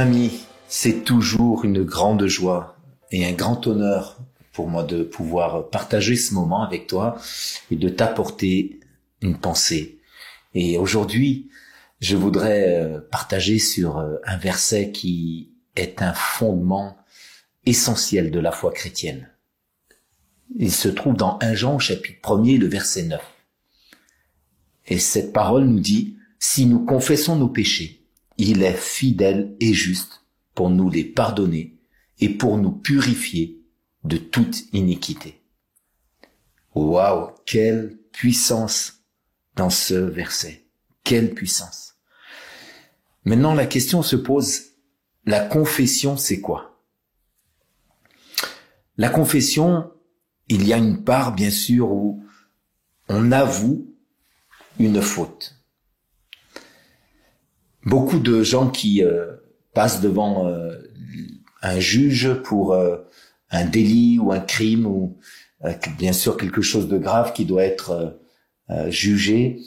Ami, c'est toujours une grande joie et un grand honneur pour moi de pouvoir partager ce moment avec toi et de t'apporter une pensée. Et aujourd'hui, je voudrais partager sur un verset qui est un fondement essentiel de la foi chrétienne. Il se trouve dans 1 Jean, chapitre 1er, le verset 9. Et cette parole nous dit, « Si nous confessons nos péchés, il est fidèle et juste pour nous les pardonner et pour nous purifier de toute iniquité. » Waouh, quelle puissance dans ce verset. Quelle puissance. Maintenant, la question se pose, la confession, c'est quoi? La confession, il y a une part, bien sûr, où on avoue une faute. Beaucoup de gens qui passent devant un juge pour un délit ou un crime ou bien sûr quelque chose de grave qui doit être jugé,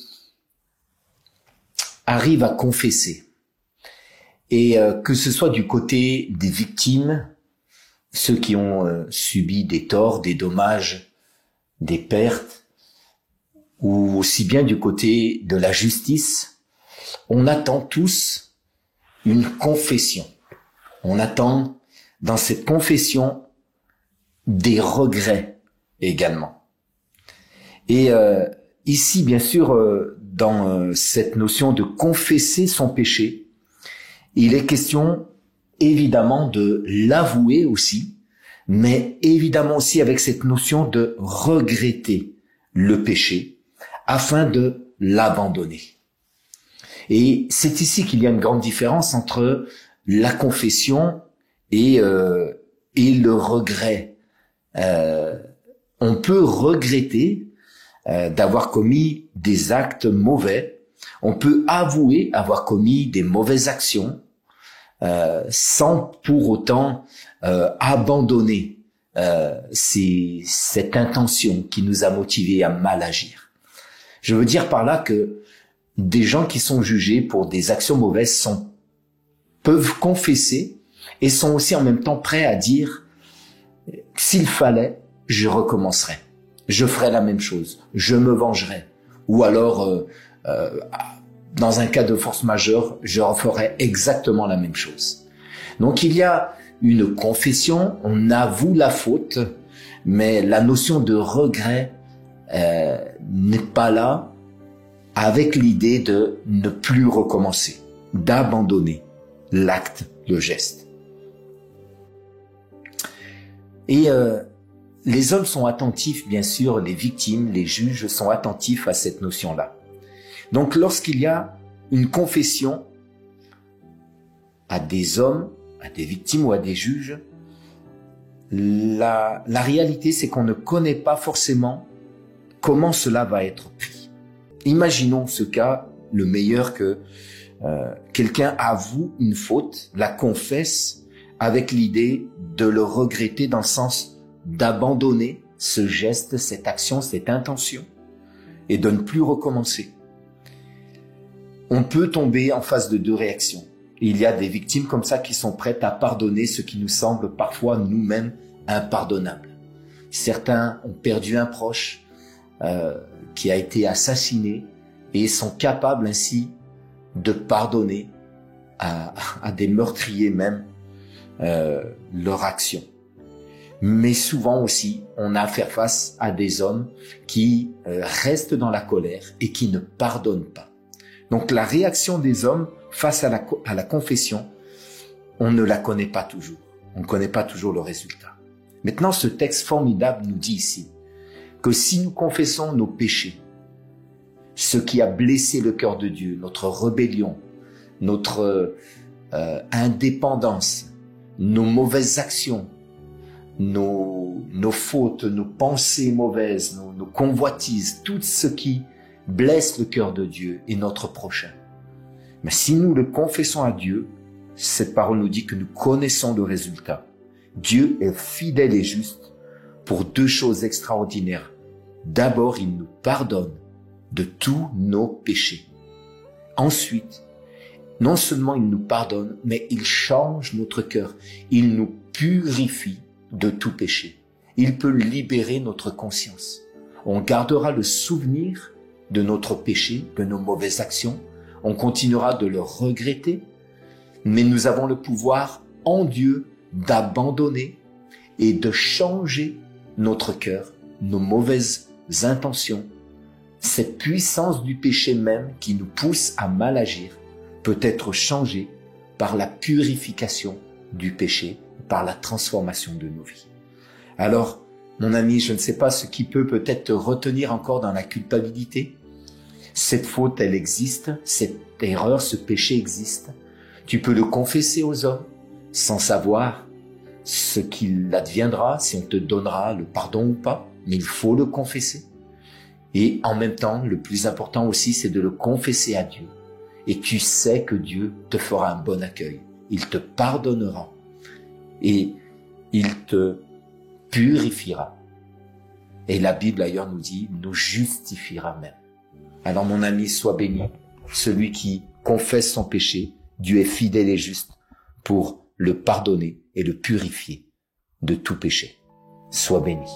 arrivent à confesser. Et que ce soit du côté des victimes, ceux qui ont subi des torts, des dommages, des pertes, ou aussi bien du côté de la justice, on attend tous une confession. On attend dans cette confession des regrets également. Et ici, bien sûr, dans cette notion de confesser son péché, il est question évidemment de l'avouer aussi, mais évidemment aussi avec cette notion de regretter le péché afin de l'abandonner. Et c'est ici qu'il y a une grande différence entre la confession et le regret. On peut regretter d'avoir commis des actes mauvais. On peut avouer avoir commis des mauvaises actions sans pour autant abandonner cette intention qui nous a motivés à mal agir. Je veux dire par là que des gens qui sont jugés pour des actions mauvaises peuvent confesser et sont aussi en même temps prêts à dire « S'il fallait, je recommencerai. Je ferai la même chose. Je me vengerai. » Ou alors, dans un cas de force majeure, je referai exactement la même chose. Donc il y a une confession, on avoue la faute, mais la notion de regret n'est pas là avec l'idée de ne plus recommencer, d'abandonner l'acte, le geste. Et les hommes sont attentifs, bien sûr, les victimes, les juges sont attentifs à cette notion-là. Donc lorsqu'il y a une confession à des hommes, à des victimes ou à des juges, la réalité c'est qu'on ne connaît pas forcément comment cela va être pris. Imaginons ce cas, le meilleur, que quelqu'un avoue une faute, la confesse avec l'idée de le regretter dans le sens d'abandonner ce geste, cette action, cette intention et de ne plus recommencer. On peut tomber en face de deux réactions. Il y a des victimes comme ça qui sont prêtes à pardonner ce qui nous semble parfois nous-mêmes impardonnable. Certains ont perdu un proche qui a été assassiné et sont capables ainsi de pardonner à des meurtriers même leur action. Mais souvent aussi, on a à faire face à des hommes qui restent dans la colère et qui ne pardonnent pas. Donc la réaction des hommes face à la confession, on ne la connaît pas toujours. On ne connaît pas toujours le résultat. Maintenant, ce texte formidable nous dit ici que si nous confessons nos péchés, ce qui a blessé le cœur de Dieu, notre rébellion, notre indépendance, nos mauvaises actions, nos fautes, nos pensées mauvaises, nos convoitises, tout ce qui blesse le cœur de Dieu et notre prochain. Mais si nous le confessons à Dieu, cette parole nous dit que nous connaissons le résultat. Dieu est fidèle et juste pour deux choses extraordinaires. D'abord, il nous pardonne de tous nos péchés. Ensuite, non seulement il nous pardonne, mais il change notre cœur. Il nous purifie de tout péché. Il peut libérer notre conscience. On gardera le souvenir de notre péché, de nos mauvaises actions. On continuera de le regretter, mais nous avons le pouvoir en Dieu d'abandonner et de changer notre cœur, nos mauvaises intentions. Cette puissance du péché même qui nous pousse à mal agir peut être changée par la purification du péché, par la transformation de nos vies. Alors, mon ami, je ne sais pas ce qui peut peut-être te retenir encore dans la culpabilité. Cette faute, elle existe, cette erreur, ce péché existe. Tu peux le confesser aux hommes sans savoir ce qu'il adviendra, si on te donnera le pardon ou pas, mais il faut le confesser. Et en même temps, le plus important aussi, c'est de le confesser à Dieu. Et tu sais que Dieu te fera un bon accueil. Il te pardonnera et il te purifiera. Et la Bible d'ailleurs nous dit, nous justifiera même. Alors mon ami, sois béni. Celui qui confesse son péché, Dieu est fidèle et juste pour le pardonner et le purifier de tout péché. Sois béni.